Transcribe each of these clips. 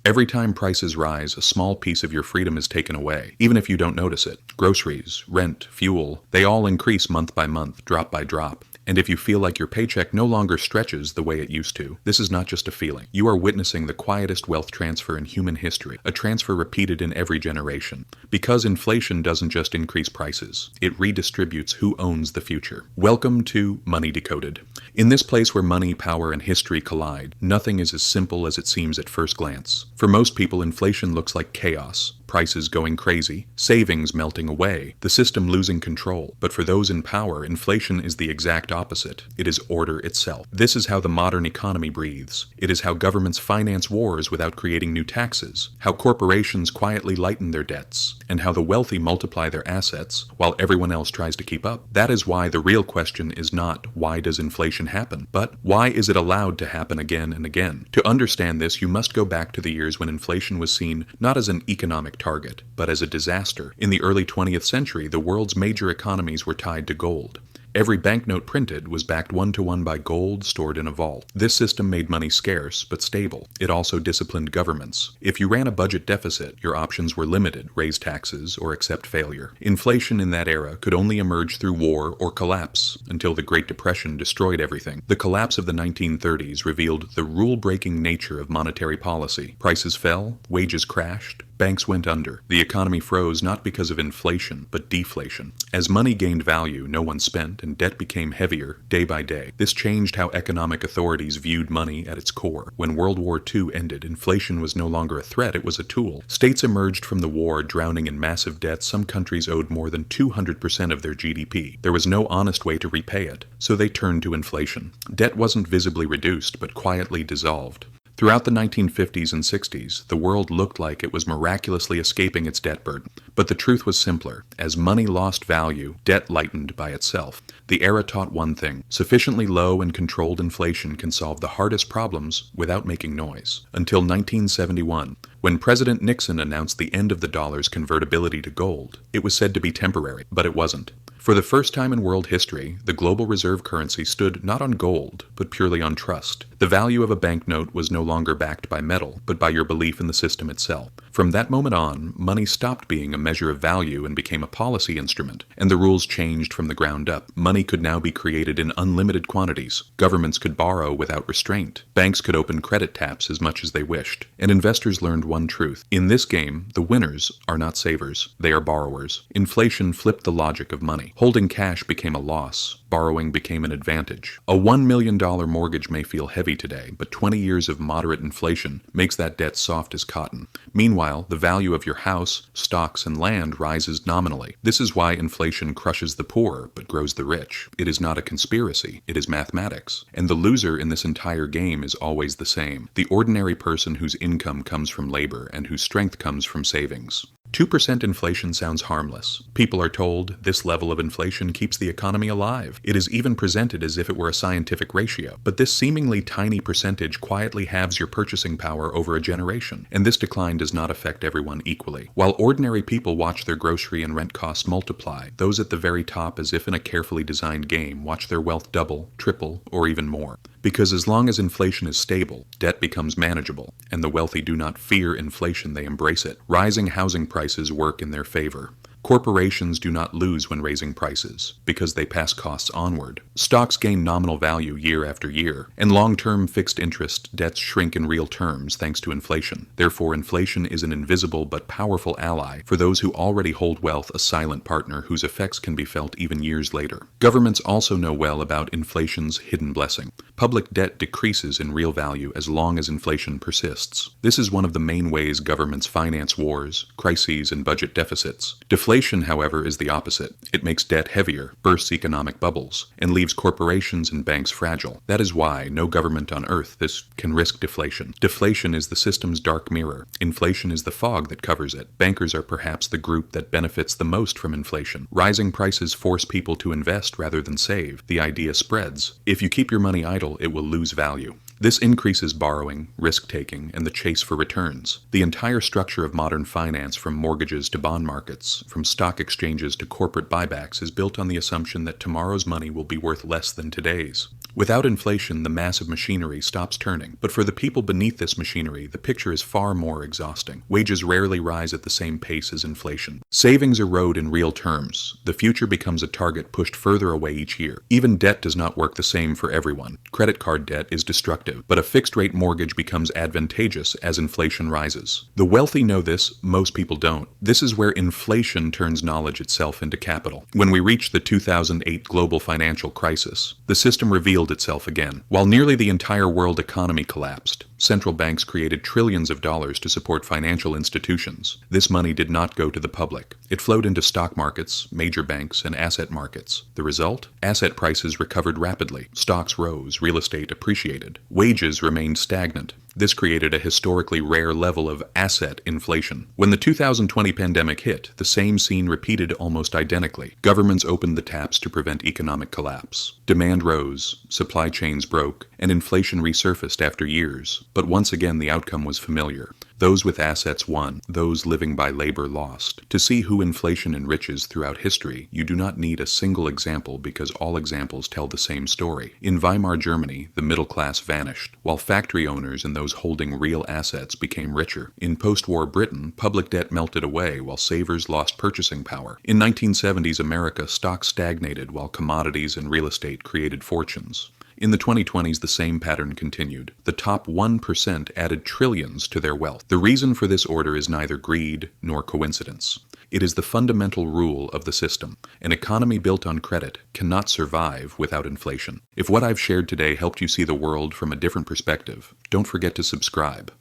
Every time prices rise, a small piece of your freedom is taken away, even if you don't notice it. Groceries, rent, fuel, they all increase month by month, drop by drop. And if you feel like your paycheck no longer stretches the way it used to, this is not just a feeling. You are witnessing the quietest wealth transfer in human history, a transfer repeated in every generation. Because inflation doesn't just increase prices, it redistributes who owns the future. Welcome to Money Decoded. In this place where money, power, and history collide, nothing is as simple as it seems at first glance. For most people, inflation looks like chaos. Prices going crazy, savings melting away, the system losing control. But for those in power, inflation is the exact opposite. It is order itself. This is how the modern economy breathes. It is how governments finance wars without creating new taxes, how corporations quietly lighten their debts, and how the wealthy multiply their assets while everyone else tries to keep up. That is why the real question is not why does inflation happen, but why is it allowed to happen again and again? To understand this, you must go back to the years when inflation was seen not as an economic target, but as a disaster. In the early 20th century, the world's major economies were tied to gold. Every banknote printed was backed one-to-one by gold stored in a vault. This system made money scarce, but stable. It also disciplined governments. If you ran a budget deficit, your options were limited: raise taxes or accept failure. Inflation in that era could only emerge through war or collapse, until the Great Depression destroyed everything. The collapse of the 1930s revealed the rule-breaking nature of monetary policy. Prices fell, wages crashed, banks went under. The economy froze not because of inflation, but deflation. As money gained value, no one spent, and debt became heavier day by day. This changed how economic authorities viewed money at its core. When World War II ended, inflation was no longer a threat, it was a tool. States emerged from the war drowning in massive debt. Some countries owed more than 200% of their GDP. There was no honest way to repay it, so they turned to inflation. Debt wasn't visibly reduced, but quietly dissolved. Throughout the 1950s and 60s, the world looked like it was miraculously escaping its debt burden. But the truth was simpler. As money lost value, debt lightened by itself. The era taught one thing: sufficiently low and controlled inflation can solve the hardest problems without making noise. Until 1971, when President Nixon announced the end of the dollar's convertibility to gold, it was said to be temporary, but it wasn't. For the first time in world history, the global reserve currency stood not on gold, but purely on trust. The value of a banknote was no longer backed by metal, but by your belief in the system itself. From that moment on, money stopped being a measure of value and became a policy instrument, and the rules changed from the ground up. Money could now be created in unlimited quantities. Governments could borrow without restraint. Banks could open credit taps as much as they wished. And investors learned one truth: in this game, the winners are not savers, they are borrowers. Inflation flipped the logic of money. Holding cash became a loss. Borrowing became an advantage. A $1 million mortgage may feel heavy today, but 20 years of moderate inflation makes that debt soft as cotton. Meanwhile, the value of your house, stocks, and land rises nominally. This is why inflation crushes the poor, but grows the rich. It is not a conspiracy, it is mathematics. And the loser in this entire game is always the same: the ordinary person whose income comes from labor and whose strength comes from savings. 2% inflation sounds harmless. People are told this level of inflation keeps the economy alive. It is even presented as if it were a scientific ratio. But this seemingly tiny percentage quietly halves your purchasing power over a generation. And this decline does not affect everyone equally. While ordinary people watch their grocery and rent costs multiply, those at the very top, as if in a carefully designed game, watch their wealth double, triple, or even more. Because as long as inflation is stable, debt becomes manageable, and the wealthy do not fear inflation, they embrace it. Rising housing prices work in their favor. Corporations do not lose when raising prices, because they pass costs onward. Stocks gain nominal value year after year, and long-term fixed interest debts shrink in real terms thanks to inflation. Therefore, inflation is an invisible but powerful ally for those who already hold wealth, a silent partner whose effects can be felt even years later. Governments also know well about inflation's hidden blessing. Public debt decreases in real value as long as inflation persists. This is one of the main ways governments finance wars, crises, and budget deficits. Deflation, however, is the opposite. It makes debt heavier, bursts economic bubbles, and leaves corporations and banks fragile. That is why no government on earth can risk deflation. Deflation is the system's dark mirror. Inflation is the fog that covers it. Bankers are perhaps the group that benefits the most from inflation. Rising prices force people to invest rather than save. The idea spreads: if you keep your money idle, it will lose value. This increases borrowing, risk-taking, and the chase for returns. The entire structure of modern finance, from mortgages to bond markets, from stock exchanges to corporate buybacks, is built on the assumption that tomorrow's money will be worth less than today's. Without inflation, the massive machinery stops turning. But for the people beneath this machinery, the picture is far more exhausting. Wages rarely rise at the same pace as inflation. Savings erode in real terms. The future becomes a target pushed further away each year. Even debt does not work the same for everyone. Credit card debt is destructive, but a fixed-rate mortgage becomes advantageous as inflation rises. The wealthy know this, most people don't. This is where inflation turns knowledge itself into capital. When we reached the 2008 global financial crisis, the system revealed itself again. While nearly the entire world economy collapsed, central banks created trillions of dollars to support financial institutions. This money did not go to the public. It flowed into stock markets, major banks, and asset markets. The result? Asset prices recovered rapidly. Stocks rose, real estate appreciated. Wages remained stagnant. This created a historically rare level of asset inflation. When the 2020 pandemic hit, the same scene repeated almost identically. Governments opened the taps to prevent economic collapse. Demand rose, supply chains broke, and inflation resurfaced after years. But once again, the outcome was familiar. Those with assets won, those living by labor lost. To see who inflation enriches throughout history, you do not need a single example because all examples tell the same story. In Weimar Germany, the middle class vanished, while factory owners and those holding real assets became richer. In post-war Britain, public debt melted away while savers lost purchasing power. In 1970s America, stocks stagnated while commodities and real estate created fortunes. In the 2020s, the same pattern continued. The top 1% added trillions to their wealth. The reason for this order is neither greed nor coincidence. It is the fundamental rule of the system. An economy built on credit cannot survive without inflation. If what I've shared today helped you see the world from a different perspective, don't forget to subscribe.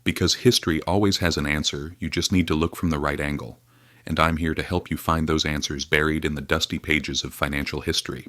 Because history always has an answer, you just need to look from the right angle. And I'm here to help you find those answers buried in the dusty pages of financial history.